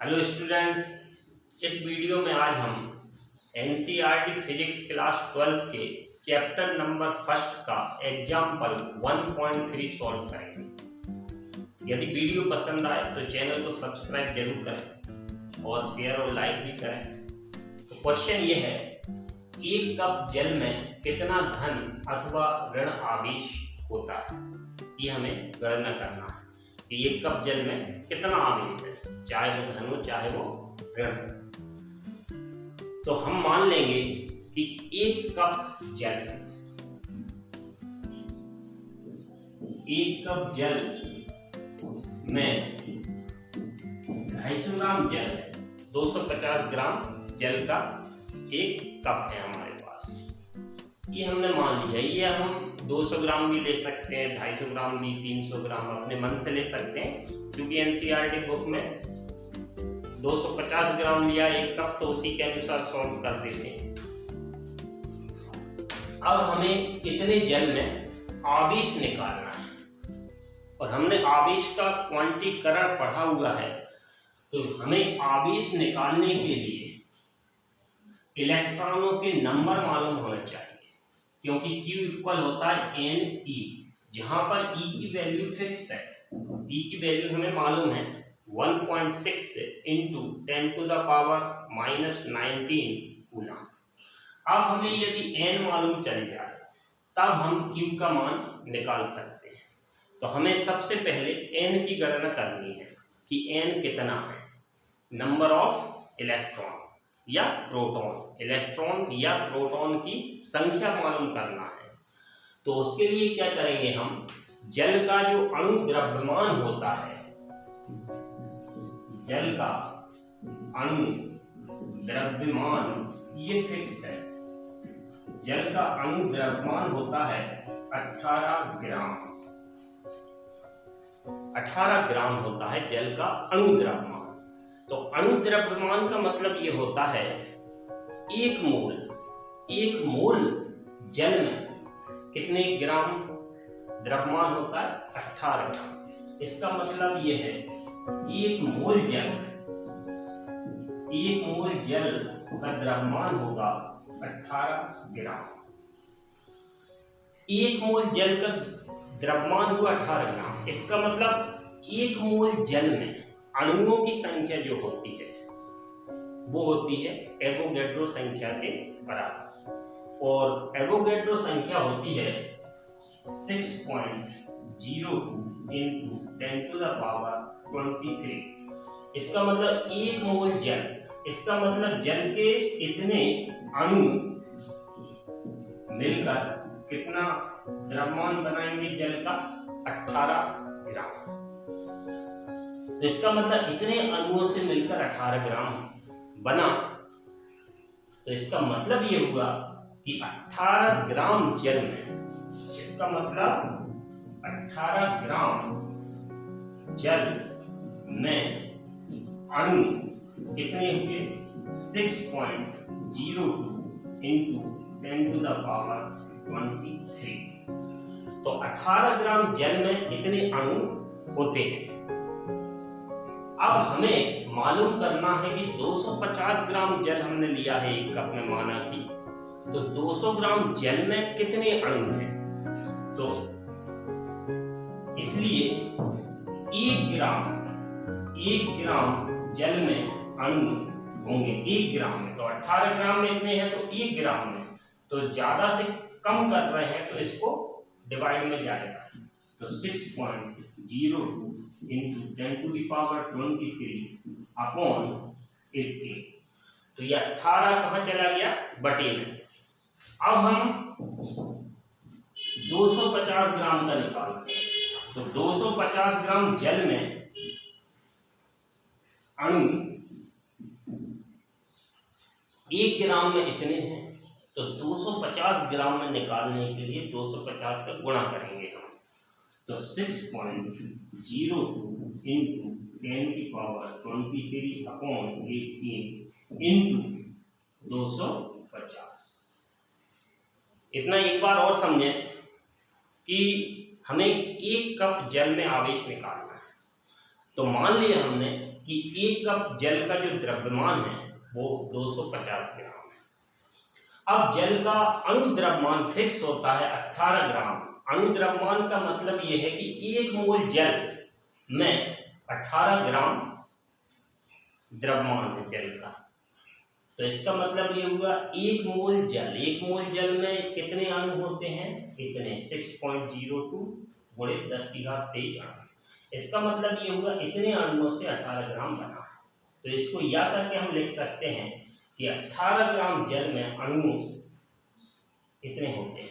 Hello students, इस video में आज हम एनसीईआरटी फिजिक्स क्लास 12 के चैप्टर नंबर फर्स्ट का एग्जाम्पल 1.3 सॉल्व करेंगे। यदि वीडियो पसंद आए तो चैनल को सब्सक्राइब जरूर करें और शेयर और लाइक भी करें। तो क्वेश्चन ये है, एक कप जल में कितना धन अथवा ऋण आवेश होता है। ये हमें गणना करना है कि एक कप जल में कितना आवेश है, चाहे वो धन हो चाहे वो ऋण। तो हम मान लेंगे कि एक कप जल में 250 ग्राम जल है। 250 ग्राम जल का एक कप है हमारे पास। ये हमने मान लिया। ये हम 200 ग्राम भी ले सकते हैं, 250 ग्राम भी, 300 ग्राम अपने मन से ले सकते हैं, क्योंकि एनसीईआरटी बुक में 250 ग्राम लिया एक कप, तो उसी के अनुसार सॉल्व कर देते हैं। अब हमें इतने जल में आवेश निकालना है और हमने आवेश का क्वांटीकरण पढ़ा हुआ है। तो हमें आवेश निकालने के लिए इलेक्ट्रॉनों के नंबर मालूम होना चाहिए, क्योंकि Q इक्वल होता है NE, जहां पर E की वैल्यू फिक्स है। E की वैल्यू हमें मालूम है 1.6 इंटू 10⁻⁻19 गुना। अब हमें यदि n मालूम चल जाए तब हम Q का मान निकाल सकते हैं। तो हमें सबसे पहले n की गणना करनी है कि n कितना है। नंबर ऑफ इलेक्ट्रॉन या प्रोटॉन, इलेक्ट्रॉन या प्रोटॉन की संख्या मालूम करना है। तो उसके लिए क्या करेंगे, हम जल का जो अणु द्रव्यमान होता है, जल का अणु द्रव्यमान ये फिक्स है। जल का अणु द्रव्यमान होता है 18 ग्राम। 18 ग्राम होता है जल का अणु द्रव्यमान। तो अणु द्रव्यमान का मतलब ये होता है एक मोल जल में कितने ग्राम द्रव्यमान होता है, 18 ग्राम। इसका मतलब ये है एक मोल जल का द्रव्यमान होगा 18 ग्राम। एक मोल जल का द्रव्यमान हुआ 18 ग्राम। इसका मतलब एक मोल जल में अणुओं की संख्या जो होती है वो होती है एवोगैड्रो संख्या के बराबर, और एवोगैड्रो संख्या होती है 6.02 इंटू 10⁻23। इसका मतलब एक मोल जल, इसका मतलब जल के इतने अणु मिलकर कितना द्रव्यमान बनाएंगे जल का, 18 ग्राम। तो इसका मतलब इतने अणुओं से मिलकर 18 ग्राम बना। तो इसका मतलब ये हुआ कि 18 ग्राम जल में, इसका मतलब 18 ग्राम जल में अणु कितने हुए, 6.02 इंटू 10⁻23। तो 18 ग्राम जल में इतने अणु होते हैं। अब हमें मालूम करना है कि 250 ग्राम जल हमने लिया है एक कप में, माना कि तो 200 ग्राम जल में कितने अणु हैं। तो इसलिए 1 ग्राम जल में अणु होंगे 1 ग्राम में। तो 18 ग्राम में इतने हैं, तो 1 ग्राम में तो ज्यादा से कम कर रहे हैं, तो इसको डिवाइड में जाएगा। तो 6.02 इंटू 10⁻23 अपॉन 18। तो ये 18 कहाँ चला गया, बटे में। अब हम 250 ग्राम का निकालते हैं। तो 250 ग्राम जल में अणु 1 ग्राम में इतने हैं, तो 250 ग्राम में निकालने के लिए 250 का गुणा करेंगे हम। तो 6.02 इंटू 10⁻23 अपॉन 18 इंटू 250। इतना एक बार और समझें कि हमें एक कप जल में आवेश निकालना है। तो मान लिया हमने कि 1 कप जल का जो द्रव्यमान है वो 250 ग्राम है। अब जल का अणु द्रव्यमान फिक्स होता है 18 ग्राम। अणु द्रव्यमान का मतलब यह है कि 1 मोल जल में 18 ग्राम द्रव्यमान है जल का। तो इसका मतलब ये हुआ 1 मोल जल में कितने अणु होते हैं, इतने 6.02 गुणे 10⁻23 अणु। इसका मतलब ये हुआ इतने अणुओं से 18 ग्राम बना। तो इसको याद करके हम लिख सकते हैं कि 18 ग्राम जल में अणु इतने होते हैं।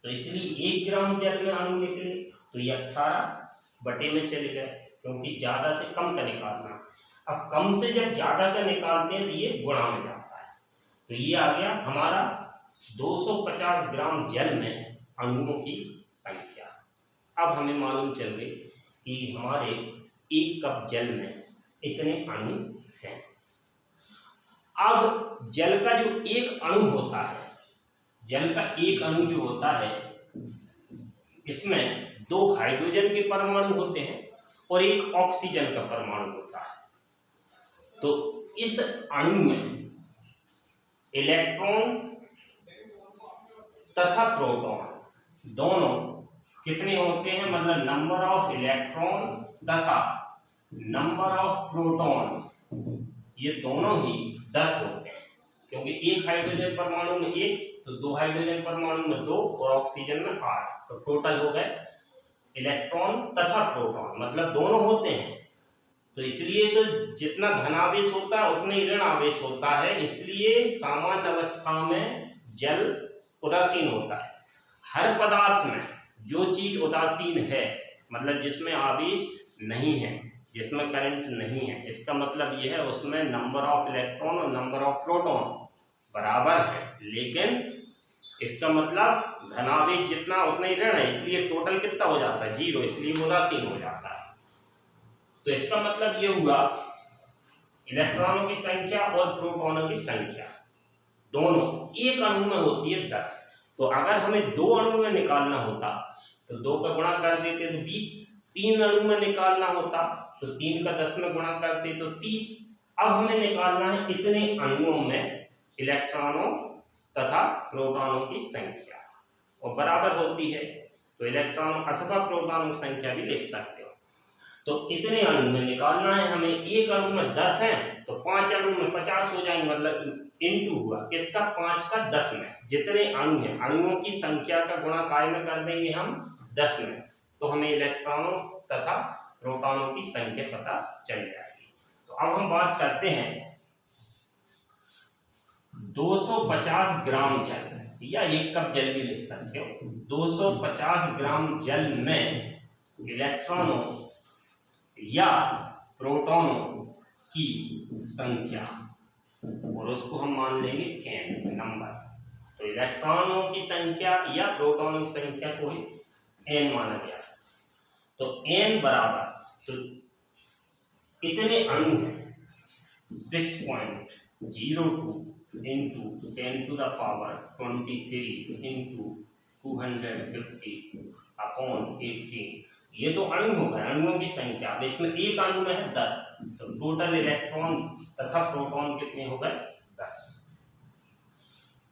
तो इसलिए 1 ग्राम जल में अणु निकले तो ये 18 बटे में चले गए, क्योंकि ज्यादा से कम का निकालना। अब कम से जब ज्यादा का निकालते हैं तो ये गुणा में जाता है। तो ये आ गया हमारा 250 ग्राम जल में अणुओं की संख्या। अब हमें मालूम चल गई कि हमारे 1 कप जल में इतने अणु हैं। अब जल का जो एक अणु होता है, जल का एक अणु जो होता है, इसमें 2 हाइड्रोजन के परमाणु होते हैं और 1 ऑक्सीजन का परमाणु होता है। तो इस अणु में इलेक्ट्रॉन तथा प्रोटॉन दोनों कितने होते हैं, मतलब नंबर ऑफ इलेक्ट्रॉन तथा नंबर ऑफ प्रोटॉन ये दोनों ही 10 होते हैं, क्योंकि 1 हाइड्रोजन परमाणु में 1, तो 2 हाइड्रोजन परमाणु में 2 और ऑक्सीजन में 8, तो टोटल हो गए इलेक्ट्रॉन तथा प्रोटॉन, मतलब दोनों होते हैं। तो इसलिए तो जितना धनावेश होता है उतना ही ऋण आवेश होता है, इसलिए सामान्य अवस्था में जल उदासीन होता है। हर पदार्थ में जो चीज उदासीन है, मतलब जिसमें आवेश नहीं है, जिसमें करंट नहीं है, इसका मतलब यह है उसमें नंबर ऑफ इलेक्ट्रॉन और नंबर ऑफ प्रोटॉन बराबर है, लेकिन इसका मतलब धनावेश जितना उतना ही ऋण है, इसलिए टोटल कितना हो जाता है, 0, इसलिए उदासीन हो जाता है। तो इसका मतलब ये हुआ इलेक्ट्रॉनों की संख्या और प्रोटॉनों की संख्या दोनों एक अणु में होती है 10। तो अगर हमें 2 अणु में निकालना होता तो 2 का गुणा कर देते तो 20, 3 अणु में निकालना होता तो 3 का 10 में गुणा करते तो 30। अब हमें निकालना है इतने अणुओं में इलेक्ट्रॉनों तथा प्रोटॉनों की संख्या, और बराबर होती है तो इलेक्ट्रॉनों अथवा प्रोटॉनों की संख्या भी लिख सकते हो। तो इतने अणु में निकालना है हमें, एक अणु में 10 है तो 5 अणु में 50 हो जाएंगे, मतलब इनटू हुआ किसका, 5 का 10 में। जितने अणु हैं अणुओं की संख्या का गुणा काय में कर देंगे हम 10 में, तो हमें इलेक्ट्रॉनों तथा प्रोटॉनों की संख्या पता चल जाएगी। तो अब हम बात करते हैं 250 ग्राम जल, या 1 कप जल भी लिख सकते हो। 250 ग्राम जल में इलेक्ट्रॉनों या प्रोटॉनों की संख्या, और उसको हम मान लेंगे n नंबर। तो इलेक्ट्रॉनों की संख्या या प्रोटॉनों की संख्या को ही n माना गया है। तो n बराबर, तो इतने अणु हैं 6.02 into 10 to the power 23 into 250 upon 18। ये तो अणु हो गए, अणुओं की संख्या। अब इसमें एक अणु में है 10, तो टोटल इलेक्ट्रॉन तथा प्रोटॉन कितने हो गए, 10।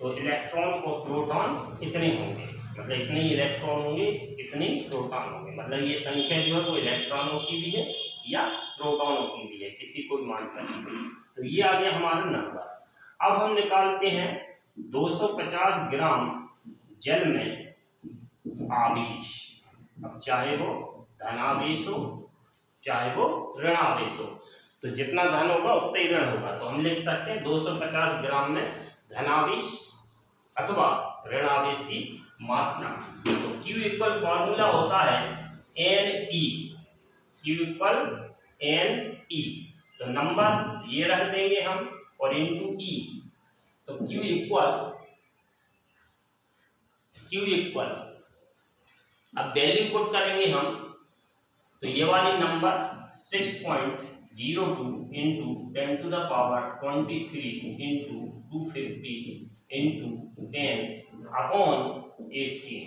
तो इलेक्ट्रॉन और प्रोटॉन इतने होंगे, मतलब इतने ही इलेक्ट्रॉन होंगे, इतने प्रोटॉन होंगे, मतलब ये संख्या जो है वो इलेक्ट्रॉनों की भी है या प्रोटॉनों की भी है, किसी को मान सकते हैं। तो ये आ गया हमारा नंबर। अब हम निकालते हैं 250 ग्राम जल में आवेश। अब चाहे वो धनावेश हो चाहे वो ऋणावेश हो, तो जितना धन होगा उतना ही ऋण होगा। तो हम लिख सकते हैं 250 ग्राम में धनावेश अथवा ऋणावेश की मात्रा। तो Q इक्वल फॉर्मूला होता है Ne, Q इक्वल Ne, तो नंबर ये रख देंगे हम और इनटू E। तो Q इक्वल अब वैल्यू पुट करेंगे हम, तो ये वाली number 6.02 into 10 to the power 23 into 250 into 10 upon 18,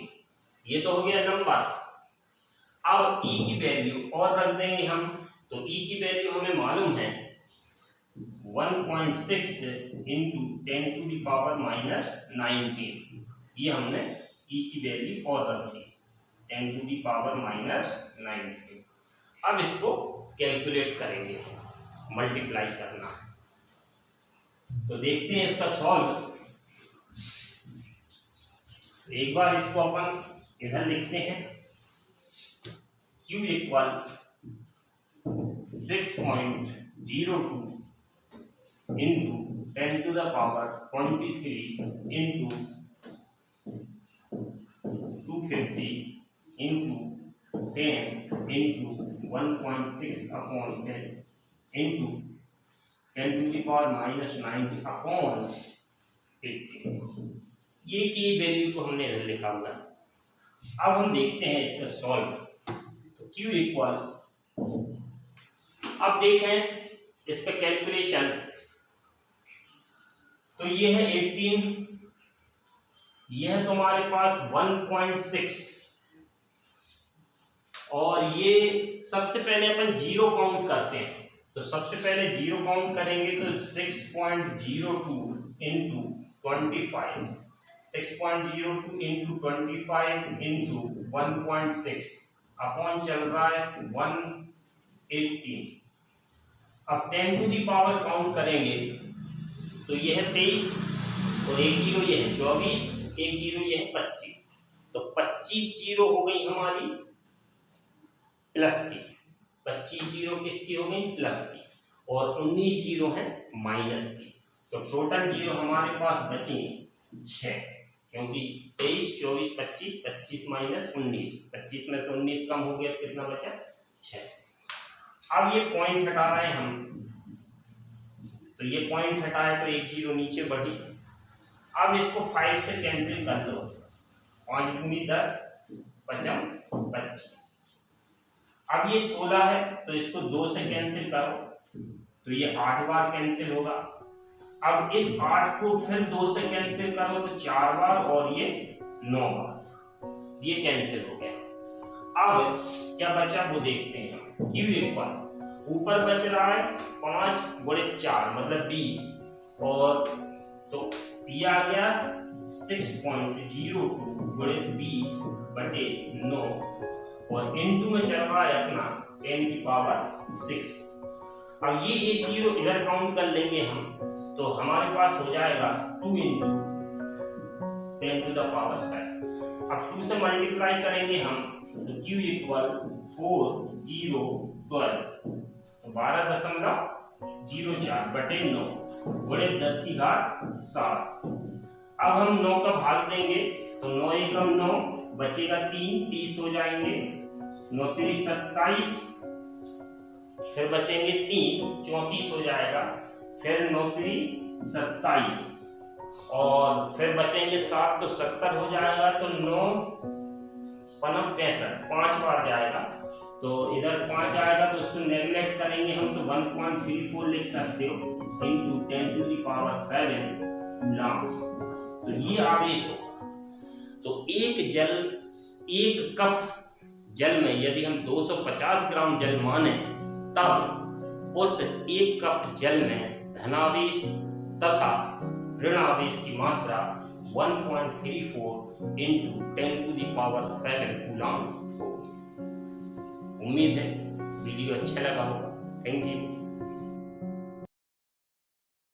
ये तो हो गया नंबर। अब E की वैल्यू और रख देंगे हम, तो E की वैल्यू हमें मालूम है 1.6 इंटू 10⁻⁻19। ये हमने E की वैल्यू और रखी 10⁻⁻19। अब इसको कैलकुलेट करेंगे, मल्टीप्लाई करना है। तो देखते हैं इसका सॉल्व। एक बार इसको अपन इधर लिखते हैं, Q equal 6.02 into 10⁻23 into 250 into 10 into 1.6 upon 10 into 10⁻⁻90 upon 18। ये की वैल्यू को हमने इधर लिखा हुआ है। अब हम देखते हैं इसका सॉल्व। तो Q इक्वल, अब देखें इसका कैलकुलेशन, तो ये है 18, ये है तुम्हारे पास 1.6, और ये सबसे पहले अपन जीरो काउंट करते हैं। तो सबसे पहले जीरो काउंट करेंगे तो 6.02 इंटू 25, 6.02 इंटू 25 इंटू 1.6 अपॉन चल रहा है 180। अब 10 टू दी पावर काउंट करेंगे तो ये है 23, और एक जीरो ये है 24, एक जीरो ये है 25। तो 25 जीरो हो गई हमारी प्लस की, 25 जीरो किसकी हो गई प्लस की, और 19 जीरो है माइनस की। तो टोटल जीरो हमारे पास बची 6, क्योंकि 23, 24, 25, 25 माइनस 19, 25 में से 19 कम हो गया, कितना बचा 6। अब ये पॉइंट हटा रहे हैं हम, तो ये पॉइंट हटाए तो एक जीरो नीचे बढ़ी। अब इसको 5 से कैंसिल कर दो, 5 दूनी 10, 5 25। अब ये 16 है तो इसको 2 से कैंसिल करो तो ये 8 बार कैंसिल होगा। अब इस 8 को फिर 2 से कैंसिल करो तो 4 बार, और ये 9 बार, ये कैंसिल हो गया। अब क्या बचा वो देखते हैं हम। Q इक्वल, ऊपर बच रहा है 5 गुणे 4 मतलब 20, और तो ये आ गया 6.02 गुणे 20/9, और इनटू में चल रहा है अपना 10⁻6। अब ये एक जीरो इधर काउंट कर लेंगे हम, तो हमारे पास हो जाएगा 2 इंटू 10⁻7। अब 2 से मल्टीप्लाई करेंगे हम तो Q इक्वल 4012, तो 12.04/9 गुणे 10⁻7। अब हम 9 का भाग देंगे तो 9 एकम 9, बचेगा 3, 30 हो जाएंगे, 9 3 27, फिर बचेंगे 3, 34 हो जाएगा, फिर 9 3 27, और फिर बचेंगे 7 तो 70 हो जाएगा, तो 9 5 65, 5 बार जाएगा, तो इधर 5 आएगा तो उसको नेगलेक्ट करेंगे हम, तो 1.34 लिख सकते हो इंटू 10⁻7 कूलम। तो ये आवेश होगा। तो एक कप जल में यदि हम 250 ग्राम जल माने, तब उस एक कप जल में धनावेश तथा ऋणावेश की मात्रा 1.34 इंटू 10⁻7 कूलम होगी। उम्मीद है वीडियो अच्छा लगा होगा। Thank you.